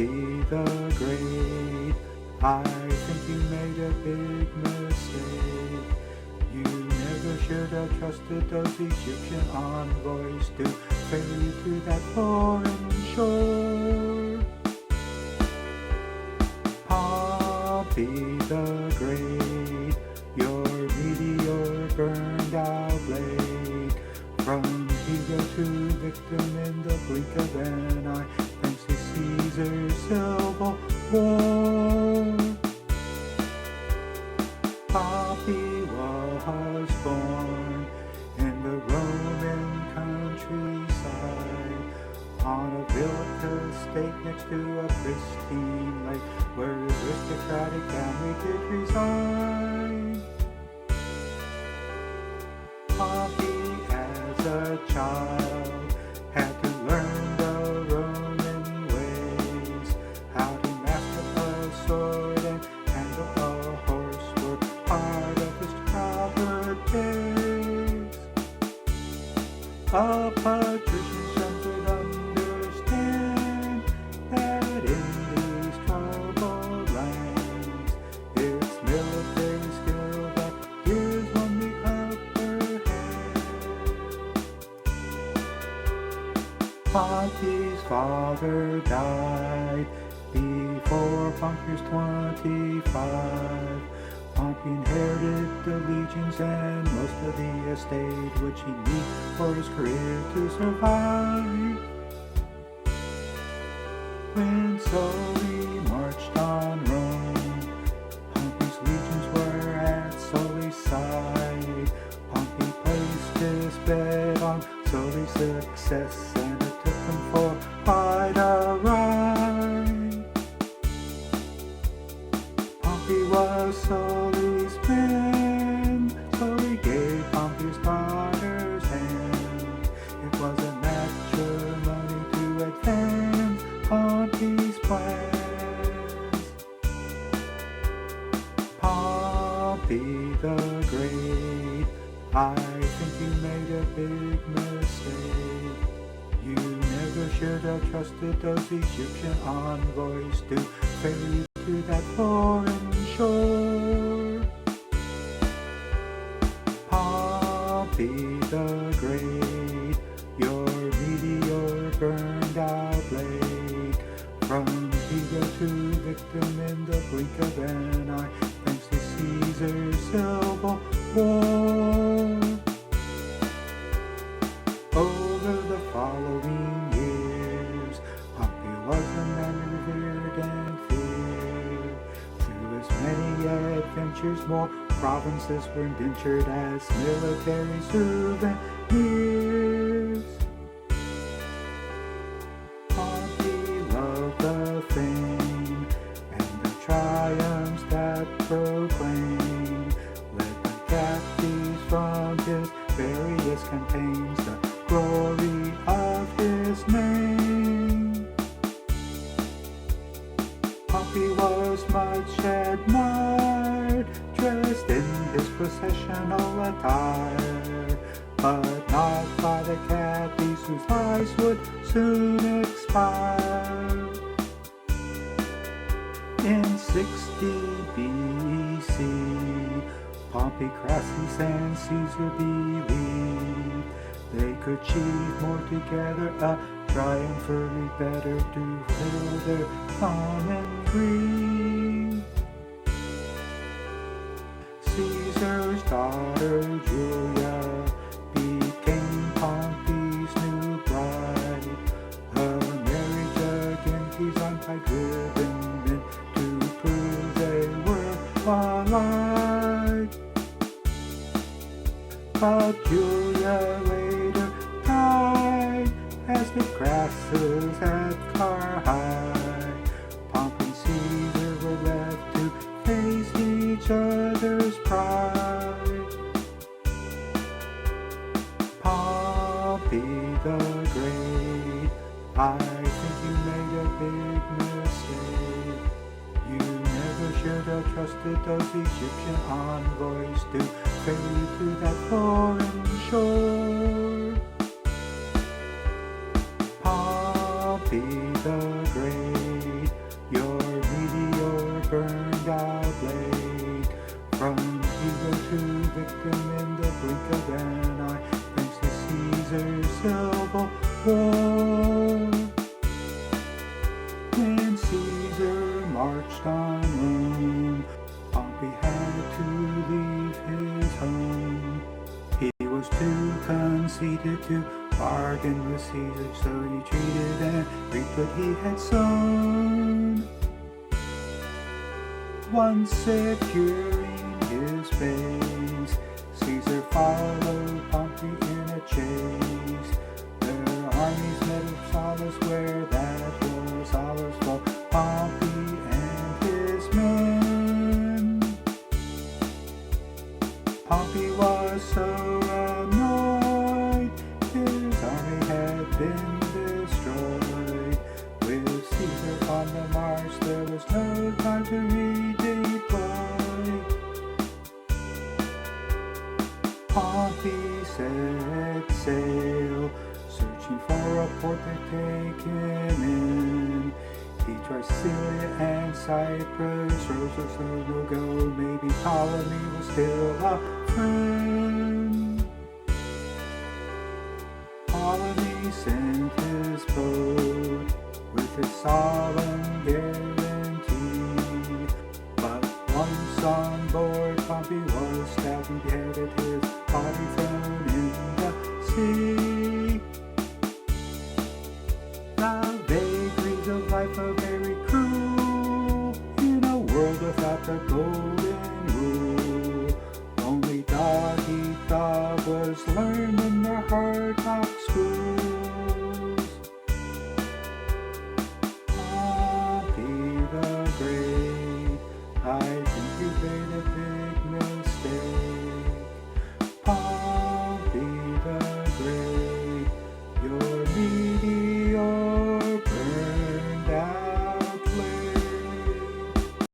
Pompey the Great, I think you made a big mistake. You never should have trusted those Egyptian envoys to ferry you to that foreign shore. Pompey the Great, your meteor burned out blade. From hero to victim in the blink of an eye, thanks to Caesar's civil war. Pompey was born in the Roman countryside, on a built estate next to a pristine lake, where his aristocratic family did reside. Pompey, as a child, had to learn the Roman ways. How to master a sword and handle a horse were part of his childhood days. A patrician's son would understand that in these troubled lands, it's military skill that gives one the upper hand. Pompey's father died before Pompey was 25. Pompey inherited the legions and most of the estate, which he needed for his career to survive. When Sully marched on Rome, Pompey's legions were at Sully's side. Pompey placed his bet on Sully's success, and it took him for quite a ride. Pompey was Sully's man, Sully gave Pompey his daughter's hand. It was a matrimony to advance Pompey's plans. Pompey the Great, I think you made a big mistake. You never should have trusted those Egyptian envoys to ferry you to that foreign shore. Pompey the Great, your meteor burned out blade. From hero to victim in the blink of an eye, thanks to Caesar's civil war. Over the following years, Pompey was a man revered and feared. Through his many adventures, more provinces were indentured as military souvenirs. Pompey loved the fame and the triumphs that proclaim, led the captives from his various campaigns, the glory of his name. Pompey was much admired, dressed in his processional attire, but not by the captives whose lives would soon expire. In 60 BC, Pompey, Crassus, and Caesar believed they could achieve more together, a triumphantly better to fulfill their common greed. Caesar's daughter Julia became Pompey's new bride. A marriage again designed by driven men to prove they were alike. But Julia later died, as did Crassus at Carrhae. Pompey and Caesar were left to face each other's pride. Pompey the Great, I think you made a big mistake. You never should have trusted those Egyptian envoys to ferry you to that foreign shore. Pompey the Great, war. When Caesar marched on Rome, Pompey had to leave his home. He was too conceited to bargain with Caesar, so he treated and reaped what he had sown. Once securing his base, Caesar followed Pompey in a chase. Their armies met at Sallust, where that was Sallust for Pompey and his men. Pompey was so annoyed, his army had been destroyed. With Caesar on the march, there was no time to redeploy. Pompey set sail, searching for a port to take him in. He tried Syria and Cyprus, Rhodes no go, maybe Ptolemy was still a friend. Ptolemy sent his boat with its solemn guarantee, but once on board, Pompey was stabbed and beheaded, his body thrown in the sea. The vagaries of life are very cruel in a world without the golden rule. Only dog eat dog was learned.